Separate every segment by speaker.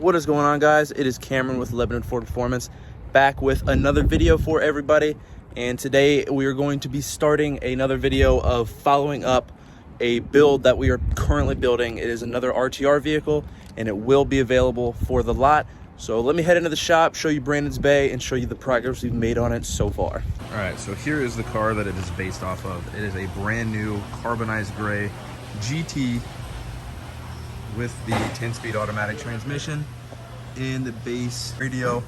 Speaker 1: What is going on, guys? It is Cameron with Lebanon Ford Performance, back with another video for everybody. And today we are going to be starting another video of following up a build that we are currently building. It is another RTR vehicle and it will be available for the lot. So let me head into the shop, show you Brandon's bay, and show you the progress we've made on it so far.
Speaker 2: All right, so here is the car that it is based off of. It is a brand new carbonized gray GT with the 10-speed automatic transmission and the base radio.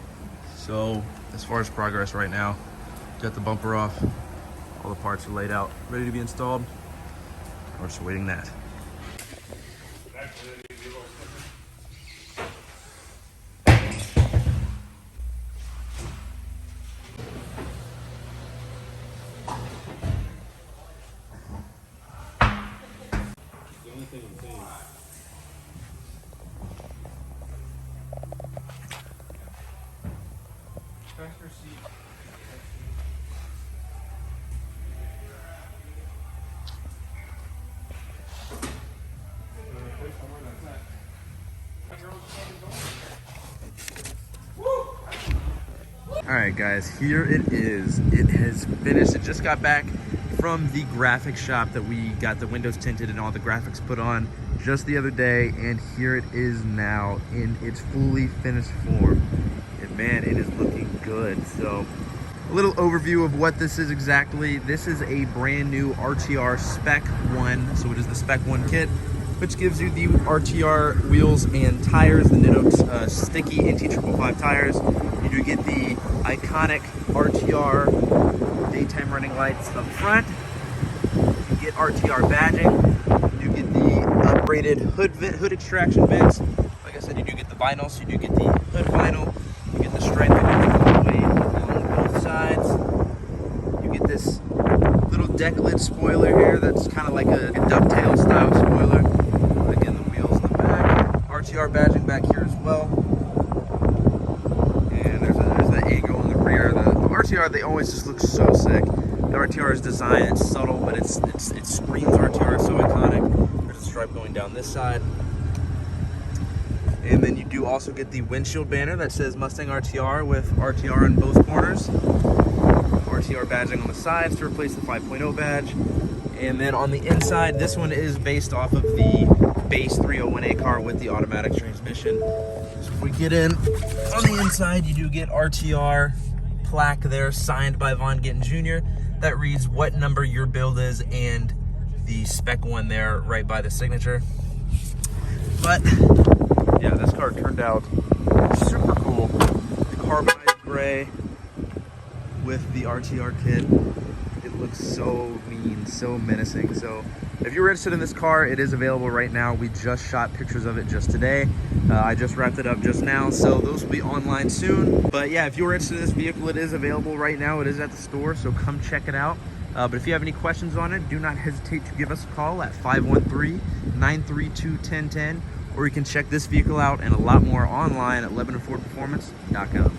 Speaker 2: So as far as progress right now, got the bumper off, all the parts are laid out, ready to be installed. We're just waiting that. All right, guys, here it is. It has finished. It just got back from the graphic shop that we got the windows tinted and all the graphics put on just the other day, and here it is now in its fully finished form. And man, it is looking good. So a little overview of what this is exactly. This is a brand new RTR Spec 1, so it is the Spec 1 kit, which gives you the RTR wheels and tires, the Nitto sticky NT555 tires. You do get the iconic RTR daytime running lights up front. You get RTR badging. You get the upgraded hood extraction vents. Like I said, you do get the vinyl, so you do get the hood vinyl. You get the stripe that goes all the way along both sides. You get this little deck lid spoiler here that's kind of like a dovetail style spoiler. Again, the wheels in the back. RTR badging back here as well. And there's the angle in the rear. The RTR, they always just look so sick. The RTR's design, it's subtle, but it screams RTR, it's so iconic. There's a stripe going down this side. And then you do also get the windshield banner that says Mustang RTR with RTR in both corners. RTR badging on the sides to replace the 5.0 badge. And then on the inside, this one is based off of the base 301A car with the automatic transmission. So if we get in, on the inside, you do get RTR plaque there signed by Von Gittin Jr. that reads what number your build is and the Spec 1 there right by the signature. But yeah, this car turned out super cool. The carbonized gray with the RTR kit. It looks so mean, so menacing. So if you're interested in this car, it is available right now. We just shot pictures of it just today. I just wrapped it up just now, so those will be online soon. But yeah, if you're interested in this vehicle, it is available right now. It is at the store, so come check it out. But if you have any questions on it, do not hesitate to give us a call at 513-932-1010, or you can check this vehicle out and a lot more online at LebanonFordPerformance.com.